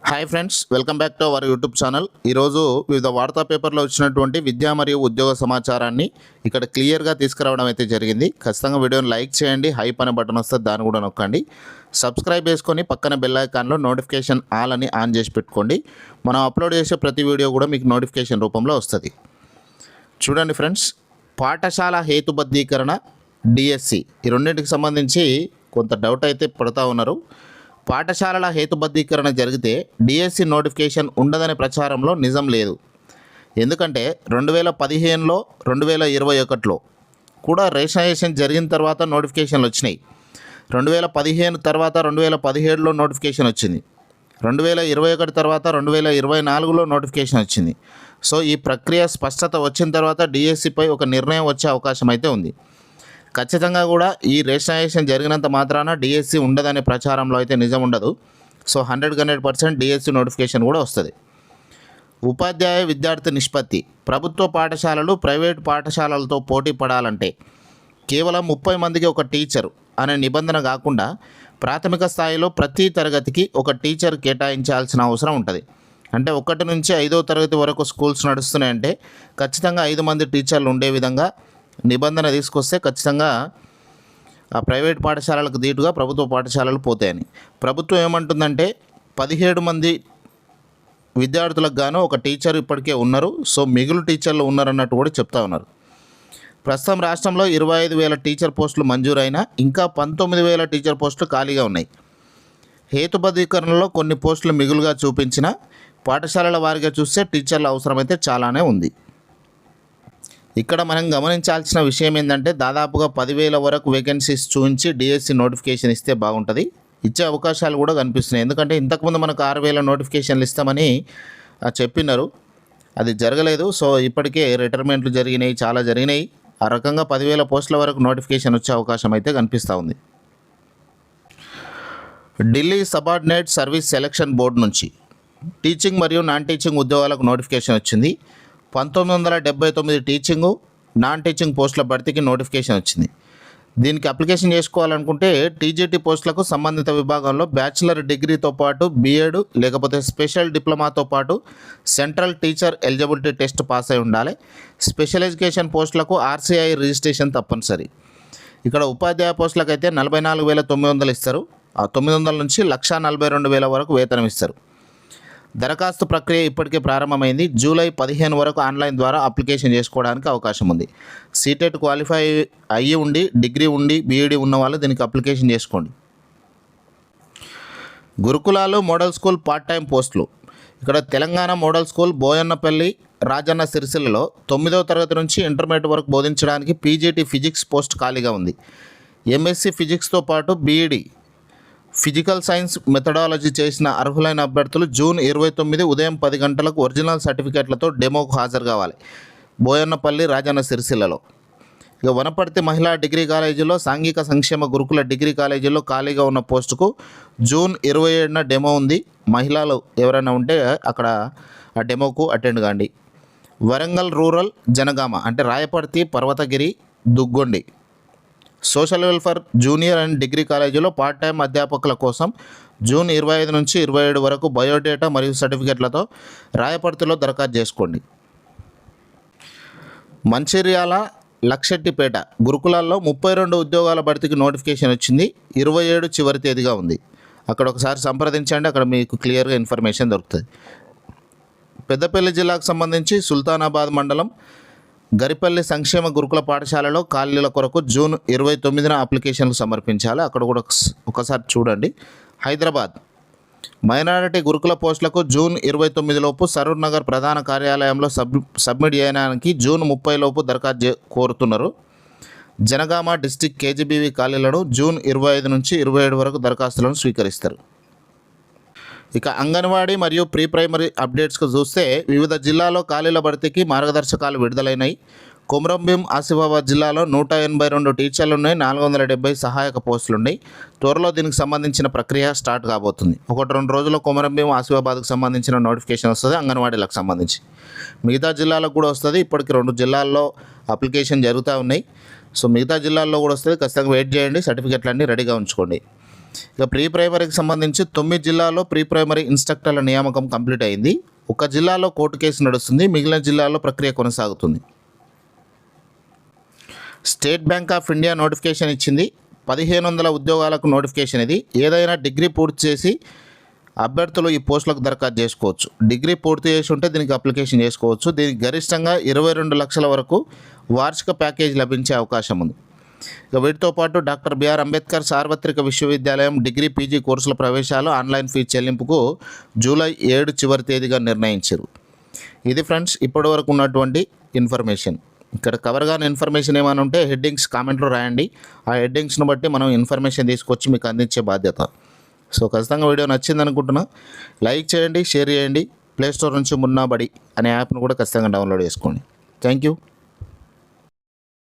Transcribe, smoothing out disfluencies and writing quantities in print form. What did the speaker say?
Hi friends, welcome back to our YouTube channel. ఈరోజు వివిధ వార్తా పేపర్లో వచ్చినటువంటి విద్యా మరియు ఉద్యోగ సమాచారాన్ని ఇక్కడ క్లియర్గా తీసుకురావడం అయితే జరిగింది. ఖచ్చితంగా వీడియోని లైక్ చేయండి, హైప్ అనే బటన్ వస్తే దాన్ని కూడా నొక్కండి. సబ్స్క్రైబ్ చేసుకొని పక్కన బెల్ ఐకాన్లో నోటిఫికేషన్ ఆల్ అని ఆన్ చేసి పెట్టుకోండి. మనం అప్లోడ్ చేసే ప్రతి వీడియో కూడా మీకు నోటిఫికేషన్ రూపంలో వస్తుంది. చూడండి ఫ్రెండ్స్, పాఠశాల హేతుబద్ధీకరణ, డిఎస్సి ఈ రెండింటికి సంబంధించి కొంత డౌట్ అయితే పడుతూ ఉన్నారు. పాఠశాలల హేతుబద్ధీకరణ జరిగితే డిఎస్సి నోటిఫికేషన్ ఉండదనే ప్రచారంలో నిజం లేదు. ఎందుకంటే 2015లో 2021లో కూడా రేషనైజేషన్ జరిగిన తర్వాత నోటిఫికేషన్లు వచ్చినాయి. 2015 తర్వాత 2017లో నోటిఫికేషన్ వచ్చింది. 2021 తర్వాత 2024లో నోటిఫికేషన్ వచ్చింది. సో ఈ ప్రక్రియ స్పష్టత వచ్చిన తర్వాత డిఎస్సిపై ఒక నిర్ణయం వచ్చే అవకాశం అయితే ఉంది. ఖచ్చితంగా కూడా ఈ రేషనైజేషన్ జరిగినంత మాత్రాన డిఎస్సి ఉండదనే ప్రచారంలో అయితే నిజం ఉండదు. సో 100% డిఎస్సి నోటిఫికేషన్ కూడా వస్తుంది. ఉపాధ్యాయ విద్యార్థి నిష్పత్తి. ప్రభుత్వ పాఠశాలలు ప్రైవేటు పాఠశాలలతో పోటీ పడాలంటే కేవలం 30 మందికి ఒక టీచరు అనే నిబంధన కాకుండా ప్రాథమిక స్థాయిలో ప్రతి తరగతికి ఒక టీచర్ కేటాయించాల్సిన అవసరం ఉంటుంది. అంటే 1 నుంచి 5వ తరగతి వరకు స్కూల్స్ నడుస్తున్నాయంటే ఖచ్చితంగా 5 మంది టీచర్లు ఉండే విధంగా నిబంధన తీసుకొస్తే ఖచ్చితంగా ఆ ప్రైవేట్ పాఠశాలలకు దీటుగా ప్రభుత్వ పాఠశాలలు పోతాయని. ప్రభుత్వం ఏమంటుందంటే 17 మంది విద్యార్థులకు గాను ఒక టీచర్ ఇప్పటికే ఉన్నారు. సో మిగులు టీచర్లు ఉన్నారన్నట్టు కూడా చెప్తా ఉన్నారు. ప్రస్తుతం రాష్ట్రంలో 25,000 టీచర్ పోస్టులు మంజూరైనా ఇంకా 19,000 టీచర్ పోస్టులు ఖాళీగా ఉన్నాయి. హేతుబద్ధీకరణలో కొన్ని పోస్టులు మిగులుగా చూపించిన పాఠశాలల వారీగా చూస్తే టీచర్ల అవసరమైతే చాలానే ఉంది. ఇక్కడ మనం గమనించాల్సిన విషయం ఏంటంటే దాదాపుగా 10,000 వరకు వేకెన్సీస్ చూపించి డిఎస్సి నోటిఫికేషన్ ఇస్తే బాగుంటుంది. ఇచ్చే అవకాశాలు కూడా కనిపిస్తున్నాయి. ఎందుకంటే ఇంతకుముందు మనకు 6,000 నోటిఫికేషన్లు ఇస్తామని చెప్పినారు, అది జరగలేదు. సో ఇప్పటికే రిటైర్మెంట్లు జరిగినాయి, చాలా జరిగినాయి. ఆ రకంగా 10,000 పోస్టుల వరకు నోటిఫికేషన్ వచ్చే అవకాశం అయితే కనిపిస్తూ ఉంది. Delhi subordinate service selection board నుంచి టీచింగ్ మరియు నాన్ టీచింగ్ ఉద్యోగాలకు నోటిఫికేషన్ వచ్చింది. 1979 టీచింగు, నాన్ టీచింగ్ పోస్టుల భర్తీకి నోటిఫికేషన్ వచ్చింది. దీనికి అప్లికేషన్ చేసుకోవాలనుకుంటే టీజీటీ పోస్టులకు సంబంధిత విభాగంలో బ్యాచిలర్ డిగ్రీతో పాటు బీఎడ్ లేకపోతే స్పెషల్ డిప్లొమాతో పాటు central teacher eligibility test pass అయి ఉండాలి. స్పెషల్ ఎడ్యుకేషన్ పోస్టులకు ఆర్సీఐ రిజిస్ట్రేషన్ తప్పనిసరి. ఇక్కడ ఉపాధ్యాయ పోస్టులకు అయితే 44,900 ఇస్తారు. ఆ 900 నుంచి 1,42,000 వరకు వేతనం ఇస్తారు. దరఖాస్తు ప్రక్రియ ఇప్పటికే ప్రారంభమైంది. జూలై 15 వరకు ఆన్లైన్ ద్వారా అప్లికేషన్ చేసుకోవడానికి అవకాశం ఉంది. సీటెట్ క్వాలిఫై అయ్యి ఉండి, డిగ్రీ ఉండి, బీఈడీ ఉన్న వాళ్ళు దీనికి అప్లికేషన్ చేసుకోండి. గురుకులాలు మోడల్ స్కూల్ పార్ట్ టైం పోస్టులు. ఇక్కడ తెలంగాణ మోడల్ స్కూల్ బోయన్నపల్లి, రాజన్న సిరిసిల్లలో 9వ తరగతి నుంచి ఇంటర్మీడియట్ వరకు బోధించడానికి పీజీటీ ఫిజిక్స్ పోస్ట్ ఖాళీగా ఉంది. ఎంఎస్సి ఫిజిక్స్తో పాటు బీఈడీ ఫిజికల్ సైన్స్ మెథడాలజీ చేసిన అర్హులైన అభ్యర్థులు జూన్ 29 ఉదయం 10 గంటలకు ఒరిజినల్ సర్టిఫికేట్లతో డెమోకు హాజరు కావాలి. బోయన్నపల్లి, రాజన్న సిరిసిల్లలో. ఇక వనపర్తి మహిళా డిగ్రీ కాలేజీలో సాంఘిక సంక్షేమ గురుకుల డిగ్రీ కాలేజీలో ఖాళీగా ఉన్న పోస్టుకు జూన్ 27న డెమో ఉంది. మహిళలు ఎవరైనా ఉంటే అక్కడ ఆ డెమోకు అటెండ్ కాండి. వరంగల్ రూరల్ జనగామ అంటే Raiparthy, Parvathagiri, Duggondi social welfare junior and degree కాలేజీలో పార్ట్ టైం అధ్యాపకుల కోసం జూన్ 25 నుంచి 27 వరకు బయోడేటా మరియు సర్టిఫికెట్లతో రాయపర్తిలో దరఖాస్తు చేసుకోండి. మంచిర్యాల, లక్షెట్టిపేట గురుకులాల్లో 32 ఉద్యోగాల భర్తీకి నోటిఫికేషన్ వచ్చింది. 27 చివరి తేదీగా ఉంది. అక్కడ ఒకసారి సంప్రదించండి, అక్కడ మీకు క్లియర్గా ఇన్ఫర్మేషన్ దొరుకుతుంది. పెద్దపల్లి జిల్లాకు సంబంధించి సుల్తానాబాద్ మండలం గరిపల్లి సంక్షేమ గురుకుల పాఠశాలలో ఖాళీల కొరకు జూన్ 29న అప్లికేషన్లు సమర్పించాలి. అక్కడ కూడా ఒకసారి చూడండి. హైదరాబాద్ మైనారిటీ గురుకుల పోస్టులకు జూన్ 29 లోపు సరూర్ నగర్ ప్రధాన కార్యాలయంలో సబ్మిట్ చేయడానికి జూన్ 30 లోపు దరఖాస్తు కోరుతున్నారు. జనగామ డిస్టిక్ కేజీబీవీ ఖాళీలను జూన్ 25 నుంచి 27 వరకు దరఖాస్తులను స్వీకరిస్తారు. ఇక అంగన్వాడీ మరియు ప్రీ ప్రైమరీ అప్డేట్స్కు చూస్తే వివిధ జిల్లాల్లో ఖాళీల భర్తీకి మార్గదర్శకాలు విడుదలైనాయి. కొమరంభీం, ఆసిఫాబాద్ జిల్లాలో 182 టీచర్లు ఉన్నాయి, 470 సహాయక పోస్టులు ఉన్నాయి. త్వరలో దీనికి సంబంధించిన ప్రక్రియ స్టార్ట్ కాబోతుంది. 1-2 రోజుల్లో కొమరంభీం, ఆసిఫాబాద్కు సంబంధించిన నోటిఫికేషన్ వస్తుంది. అంగన్వాడీలకు సంబంధించి మిగతా జిల్లాలకు కూడా వస్తుంది. ఇప్పటికి 2 జిల్లాల్లో అప్లికేషన్ జరుగుతూ ఉన్నాయి. సో మిగతా జిల్లాల్లో కూడా వస్తుంది. ఖచ్చితంగా వెయిట్ చేయండి, సర్టిఫికెట్లన్నీ రెడీగా ఉంచుకోండి. ఇక ప్రీ ప్రైమరీకి సంబంధించి 9 జిల్లాల్లో ప్రీ ప్రైమరీ ఇన్స్ట్రక్టర్ల నియామకం కంప్లీట్ అయింది. ఒక జిల్లాలో కోర్టు కేసు నడుస్తుంది, మిగిలిన జిల్లాల్లో ప్రక్రియ కొనసాగుతుంది. State bank of India notification ఇచ్చింది. 1500 ఉద్యోగాలకు నోటిఫికేషన్ ఇది. ఏదైనా డిగ్రీ పూర్తి చేసి అభ్యర్థులు ఈ పోస్టులకు దరఖాస్తు చేసుకోవచ్చు. డిగ్రీ పూర్తి చేసి ఉంటే దీనికి అప్లికేషన్ చేసుకోవచ్చు. దీనికి గరిష్టంగా 22 లక్షల వరకు వార్షిక ప్యాకేజ్ లభించే అవకాశం ఉంది. ఇక వీటితో పాటు డాక్టర్ బిఆర్ అంబేద్కర్ సార్వత్రిక విశ్వవిద్యాలయం డిగ్రీ పీజీ కోర్సుల ప్రవేశాలు ఆన్లైన్ ఫీజు చెల్లింపుకు జూలై 7 చివరి తేదీగా నిర్ణయించారు. ఇది ఫ్రెండ్స్ ఇప్పటి వరకు ఉన్నటువంటి ఇన్ఫర్మేషన్. ఇక్కడ కవర్ కాని ఇన్ఫర్మేషన్ ఏమైనా ఉంటే హెడ్డింగ్స్ కామెంట్లో రాయండి. ఆ హెడ్డింగ్స్ను బట్టి మనం ఇన్ఫర్మేషన్ తీసుకొచ్చి మీకు అందించే బాధ్యత. సో ఖచ్చితంగా వీడియో నచ్చింది అనుకుంటున్నా. లైక్ చేయండి, షేర్ చేయండి. ప్లేస్టోర్ నుంచి మున్నా బడి అనే యాప్ను కూడా ఖచ్చితంగా డౌన్లోడ్ చేసుకోండి. Thank you.